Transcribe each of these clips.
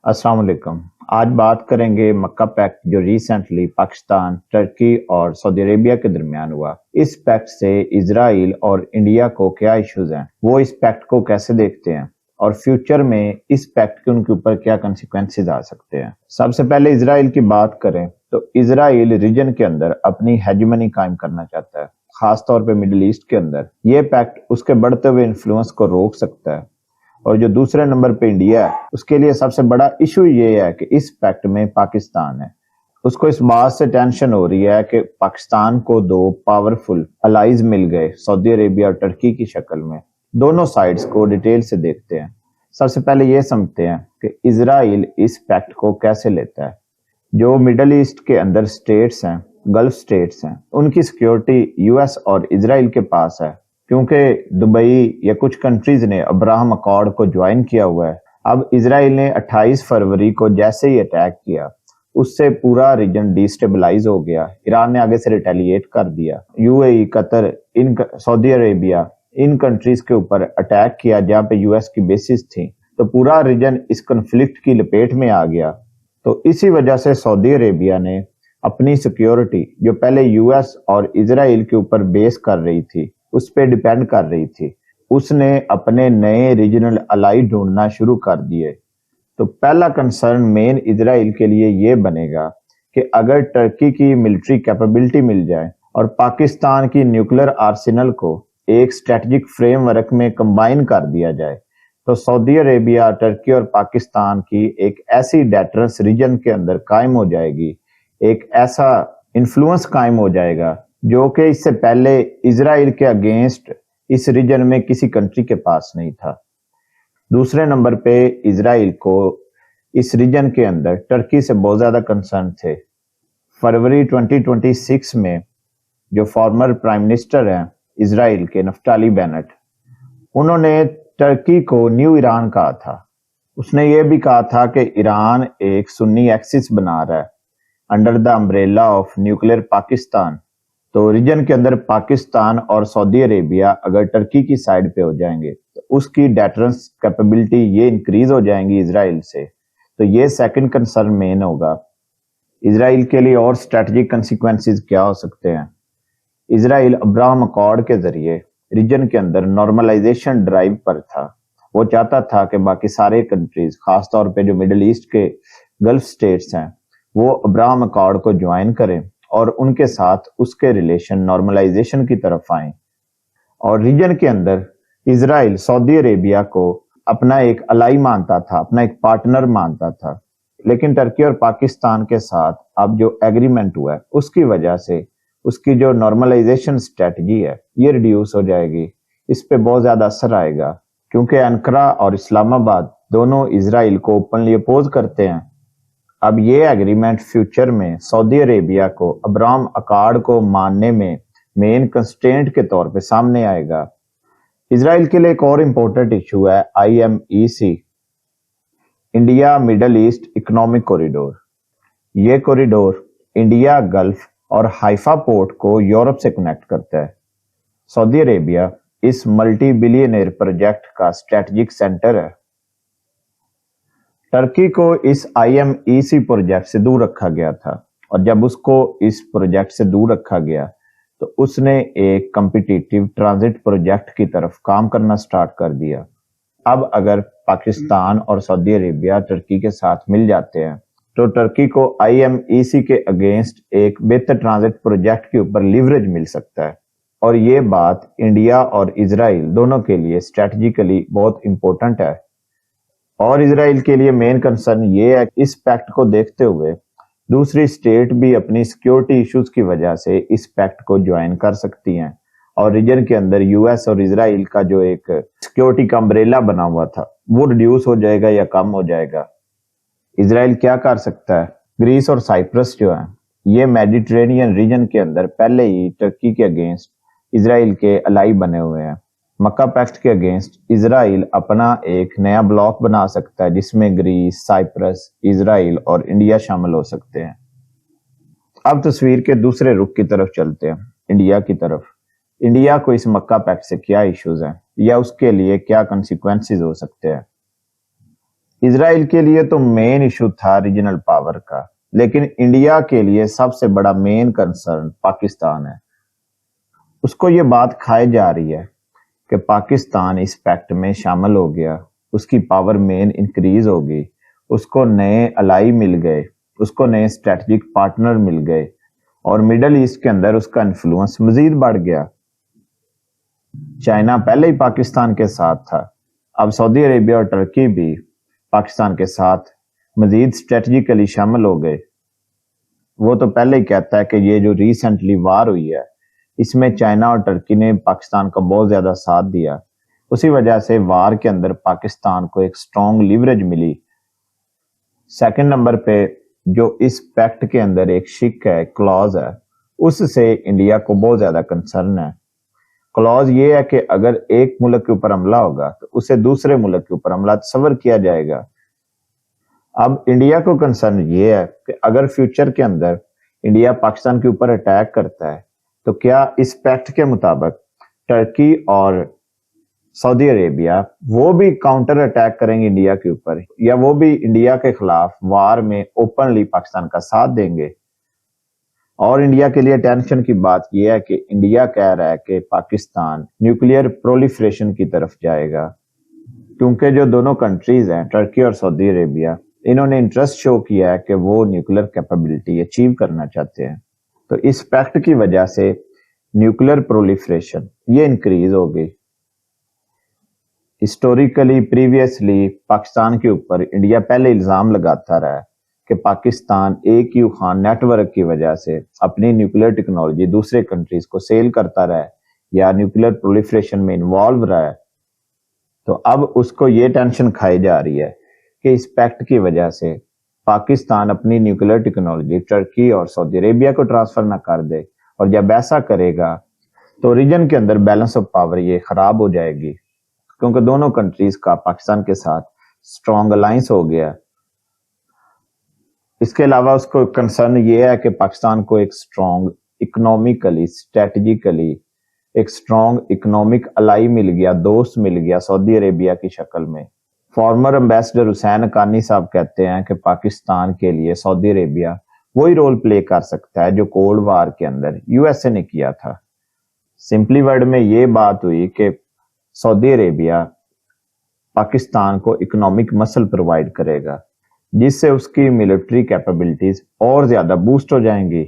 अस्सलाम वालेकुम। आज बात करेंगे मक्का पैक्ट जो रिसेंटली पाकिस्तान, टर्की और सऊदी अरेबिया के दरमियान हुआ। इस पैक्ट से इजराइल और इंडिया को क्या इश्यूज हैं, वो इस पैक्ट को कैसे देखते हैं और फ्यूचर में इस पैक्ट के उनके ऊपर क्या कंसिक्वेंसेज आ सकते हैं। सबसे पहले इजराइल की बात करें तो इजराइल रीजन के अंदर अपनी हेजेमनी कायम करना चाहता है, खासतौर पे मिडिल ईस्ट के अंदर। ये पैक्ट उसके बढ़ते हुए इन्फ्लुएंस को रोक सकता है। और जो दूसरे नंबर पे इंडिया है, उसके लिए सबसे बड़ा इशू ये है कि इस पैक्ट में पाकिस्तान है। उसको इस बात से टेंशन हो रही है कि पाकिस्तान को दो पावरफुल अलाइज मिल गए, सऊदी अरेबिया और टर्की की शक्ल में। दोनों साइड्स को डिटेल से देखते हैं। सबसे पहले ये समझते हैं कि इजराइल इस पैक्ट को कैसे लेता है। जो मिडल ईस्ट के अंदर स्टेट्स हैं, गल्फ स्टेट्स हैं, उनकी सिक्योरिटी यूएस और इजराइल के पास है, क्योंकि दुबई या कुछ कंट्रीज ने अब्राहम अकॉर्ड को ज्वाइन किया हुआ है। अब इजराइल ने 28 फरवरी को जैसे ही अटैक किया, उससे पूरा रीजन डिस्टेबलाइज हो गया। ईरान ने आगे से रिटेलिएट कर दिया। यूएई, कतर, सऊदी अरेबिया, इन कंट्रीज के ऊपर अटैक किया जहां पे यूएस की बेसिस थी। तो पूरा रीजन इस कन्फ्लिक्ट की लपेट में आ गया। तो इसी वजह से सऊदी अरेबिया ने अपनी सिक्योरिटी, जो पहले यूएस और इजराइल के ऊपर बेस कर रही थी, उस पर डिपेंड कर रही थी, उसने अपने नए रीजनल अलाई ढूंढना शुरू कर दिए। तो पहला कंसर्न मेन इजराइल के लिए ये बनेगा कि अगर टर्की की मिलिट्री कैपेबिलिटी मिल जाए और पाकिस्तान की न्यूक्लियर आर्सेनल को एक स्ट्रेटजिक फ्रेमवर्क में कंबाइन कर दिया जाए, तो सऊदी अरेबिया, टर्की और पाकिस्तान की एक ऐसी डेटरेंस रीजन के अंदर कायम हो जाएगी, एक ऐसा इन्फ्लुएंस कायम हो जाएगा जो कि इससे पहले इजराइल के अगेंस्ट इस रीजन में किसी कंट्री के पास नहीं था। दूसरे नंबर पे इजराइल को इस रीजन के अंदर टर्की से बहुत ज्यादा कंसर्न थे। फरवरी 2026 में जो फॉर्मर प्राइम मिनिस्टर हैं इजराइल के, नफ्ताली बेनेट, उन्होंने टर्की को न्यू ईरान कहा था। उसने ये भी कहा था कि ईरान एक सुन्नी एक्सिस बना रहा है under the umbrella of nuclear Pakistan. तो रीजन के अंदर पाकिस्तान और सऊदी अरेबिया अगर टर्की की साइड पे हो जाएंगे तो उसकी डेटरेंस कैपेबिलिटी ये इंक्रीज हो जाएंगी इजराइल से। तो ये सेकंड कंसर्न मेन होगा। इजराइल के लिए और स्ट्रेटजिक कंसिक्वेंसेस क्या हो सकते हैं। इजराइल अब्राहम अकॉर्ड के जरिए रीजन के अंदर नॉर्मलाइजेशन ड्राइव पर था। वो चाहता था कि बाकी सारे कंट्रीज, खासतौर पे जो मिडिल ईस्ट के गल्फ स्टेट्स हैं, वो अब्राहम अकॉर्ड को ज्वाइन करें और उनके साथ उसके रिलेशन नॉर्मलाइजेशन की तरफ आए। और रीजन के अंदर इजराइल सऊदी अरेबिया को अपना एक अलाई मानता था, अपना एक पार्टनर मानता था। लेकिन टर्की और पाकिस्तान के साथ अब जो एग्रीमेंट हुआ है, उसकी वजह से उसकी जो नॉर्मलाइजेशन स्ट्रेटजी है ये रिड्यूस हो जाएगी। इस पे बहुत ज्यादा असर आएगा, क्योंकि अंकारा और इस्लामाबाद दोनों इजराइल को ओपनली अपोज करते हैं। अब ये एग्रीमेंट फ्यूचर में सऊदी अरेबिया को अब्राहम अकॉर्ड को मानने में मेन कंस्ट्रेंट के तौर पे सामने आएगा। इजराइल के लिए एक और इम्पोर्टेंट इशू है IMEC, India middle east economic corridor. ये कॉरिडोर इंडिया, गल्फ और हाइफा पोर्ट को यूरोप से कनेक्ट करता है। सऊदी अरेबिया इस मल्टी बिलियनर प्रोजेक्ट का स्ट्रेटजिक सेंटर है। टर्की को इस IMEC प्रोजेक्ट से दूर रखा गया था, और जब उसको इस प्रोजेक्ट से दूर रखा गया तो उसने एक कम्पिटिटिव ट्रांजिट प्रोजेक्ट की तरफ काम करना स्टार्ट कर दिया। अब अगर पाकिस्तान और सऊदी अरेबिया टर्की के साथ मिल जाते हैं तो टर्की को IMEC के अगेंस्ट एक बेहतर ट्रांजिट प्रोजेक्ट के ऊपर लिवरेज मिल सकता है। और ये बात इंडिया और इजराइल दोनों के लिए स्ट्रेटजिकली बहुत इंपॉर्टेंट है। और इजराइल के लिए मेन कंसर्न ये है कि इस पैक्ट को देखते हुए दूसरी स्टेट भी अपनी सिक्योरिटी इश्यूज की वजह से इस पैक्ट को ज्वाइन कर सकती हैं, और रीजन के अंदर यूएस और इजराइल का जो एक सिक्योरिटी का अम्ब्रेला बना हुआ था वो रिड्यूस हो जाएगा या कम हो जाएगा। इजराइल क्या कर सकता है, ग्रीस और साइप्रस जो है ये मेडिटेरेनियन रीजन के अंदर पहले ही टर्की के अगेंस्ट इजराइल के अलाई बने हुए हैं। मक्का पैक्ट के अगेंस्ट इजराइल अपना एक नया ब्लॉक बना सकता है जिसमें ग्रीस, साइप्रस, इजराइल और इंडिया शामिल हो सकते हैं। अब तस्वीर के दूसरे रुख की तरफ चलते हैं, इंडिया की तरफ। इंडिया को इस मक्का पैक्ट से क्या इश्यूज हैं या उसके लिए क्या कंसिक्वेंसेस हो सकते हैं। इसराइल के लिए तो मेन इशू था रीजनल पावर का, लेकिन इंडिया के लिए सबसे बड़ा मेन कंसर्न पाकिस्तान है। उसको ये बात खाई जा रही है कि पाकिस्तान इस पैक्ट में शामिल हो गया, उसकी पावर मेन इंक्रीज हो गई, उसको नए अलाई मिल गए, उसको नए स्ट्रेटजिक पार्टनर मिल गए और मिडल ईस्ट के अंदर उसका इन्फ्लुएंस मजीद बढ़ गया। चाइना पहले ही पाकिस्तान के साथ था, अब सऊदी अरेबिया और टर्की भी पाकिस्तान के साथ मजीद स्ट्रेटजिकली शामिल हो गए। वो तो पहले ही कहता है कि ये जो रिसेंटली वार हुई है इसमें चाइना और टर्की ने पाकिस्तान का बहुत ज्यादा साथ दिया, उसी वजह से वार के अंदर पाकिस्तान को एक स्ट्रॉन्ग लिवरेज मिली। सेकंड नंबर पे जो इस पैक्ट के अंदर एक शिक है, क्लॉज है, उससे इंडिया को बहुत ज्यादा कंसर्न है। क्लॉज ये है कि अगर एक मुल्क के ऊपर हमला होगा तो उसे दूसरे मुल्क के ऊपर हमला तस्वर किया जाएगा। अब इंडिया को कंसर्न ये है कि अगर फ्यूचर के अंदर इंडिया पाकिस्तान के ऊपर अटैक करता है तो क्या इस पैक्ट के मुताबिक टर्की और सऊदी अरेबिया वो भी काउंटर अटैक करेंगे इंडिया के ऊपर, या वो भी इंडिया के खिलाफ वार में ओपनली पाकिस्तान का साथ देंगे। और इंडिया के लिए टेंशन की बात यह है कि इंडिया कह रहा है कि पाकिस्तान न्यूक्लियर प्रोलिफरेशन की तरफ जाएगा, क्योंकि जो दोनों कंट्रीज हैं टर्की और सऊदी अरेबिया, इन्होंने इंटरेस्ट शो किया है कि वो न्यूक्लियर कैपेबिलिटी अचीव करना चाहते हैं। तो इस पैक्ट की वजह से न्यूक्लियर प्रोलिफरेशन ये इंक्रीज हो गई। हिस्टोरिकली प्रीवियसली पाकिस्तान के ऊपर इंडिया पहले इल्जाम लगाता रहा है कि पाकिस्तान AQ खान नेटवर्क की वजह से अपनी न्यूक्लियर टेक्नोलॉजी दूसरे कंट्रीज को सेल करता रहा है या न्यूक्लियर प्रोलिफरेशन में इन्वॉल्व रहा है। तो अब उसको ये टेंशन खाई जा रही है कि इस पैक्ट की वजह से पाकिस्तान अपनी न्यूक्लियर टेक्नोलॉजी टर्की और सऊदी अरेबिया को ट्रांसफर ना कर दे, और जब ऐसा करेगा तो रीजन के अंदर बैलेंस ऑफ पावर ये खराब हो जाएगी, क्योंकि दोनों कंट्रीज का पाकिस्तान के साथ स्ट्रॉन्ग अलायंस हो गया। इसके अलावा उसको कंसर्न ये है कि पाकिस्तान को एक स्ट्रॉन्ग इकोनॉमिकली स्ट्रेटजिकली एक स्ट्रॉन्ग इकोनॉमिक अलाई मिल गया, दोस्त मिल गया सऊदी अरेबिया की शक्ल में। फॉर्मर एम्बेसडर हुसैन हक्कानी साहब कहते हैं कि पाकिस्तान के लिए सऊदी अरेबिया वही रोल प्ले कर सकता है जो कोल्ड वार के अंदर USA ने किया था। सिंपली वर्ड में ये बात हुई कि सऊदी अरेबिया पाकिस्तान को इकोनॉमिक मसल प्रोवाइड करेगा, जिससे उसकी मिलिट्री कैपेबिलिटीज और ज्यादा बूस्ट हो जाएंगी।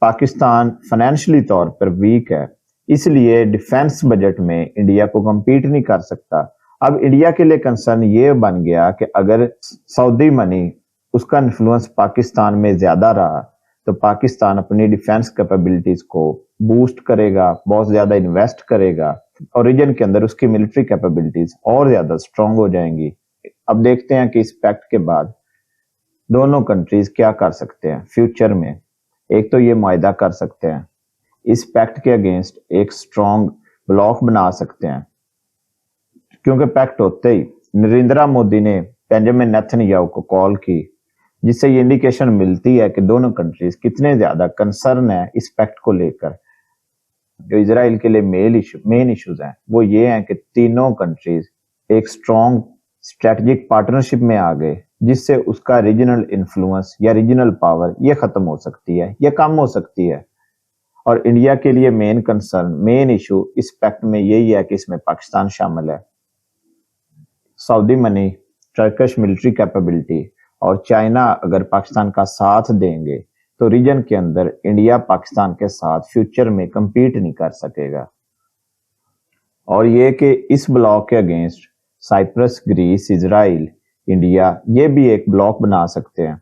पाकिस्तान फाइनेंशियली तौर पर वीक है, इसलिए डिफेंस बजट में इंडिया को कम्पीट नहीं कर सकता। अब इंडिया के लिए कंसर्न ये बन गया कि अगर सऊदी मनी उसका इन्फ्लुएंस पाकिस्तान में ज्यादा रहा तो पाकिस्तान अपनी डिफेंस कैपेबिलिटीज को बूस्ट करेगा, बहुत ज्यादा इन्वेस्ट करेगा और रीजन के अंदर उसकी मिलिट्री कैपेबिलिटीज और ज्यादा स्ट्रांग हो जाएंगी। अब देखते हैं कि इस पैक्ट के बाद दोनों कंट्रीज क्या कर सकते हैं फ्यूचर में। एक तो ये मुआहिदा कर सकते हैं, इस पैक्ट के अगेंस्ट एक स्ट्रॉन्ग ब्लॉक बना सकते हैं, क्योंकि पैक्ट होते ही नरेंद्र मोदी ने बेंजामिन नेतन्याहू को कॉल की, जिससे ये इंडिकेशन मिलती है कि दोनों कंट्रीज कितने ज्यादा कंसर्न है इस पैक्ट को लेकर। जो इजराइल के लिए मेन इश्यूज हैं वो ये हैं कि तीनों कंट्रीज एक स्ट्रॉन्ग स्ट्रेटजिक पार्टनरशिप में आ गए, जिससे उसका रीजनल इन्फ्लुएंस या रीजनल पावर ये खत्म हो सकती है या कम हो सकती है। और इंडिया के लिए मेन कंसर्न मेन इशू इस पैक्ट में यही है कि इसमें पाकिस्तान शामिल है। Saudi money, Turkish military capability और चाइना अगर पाकिस्तान का साथ देंगे तो रीजन के अंदर इंडिया पाकिस्तान के साथ फ्यूचर में compete नहीं कर सकेगा। और ये कि इस ब्लॉक के against Cyprus, Greece, Israel, India ये भी एक ब्लॉक बना सकते हैं।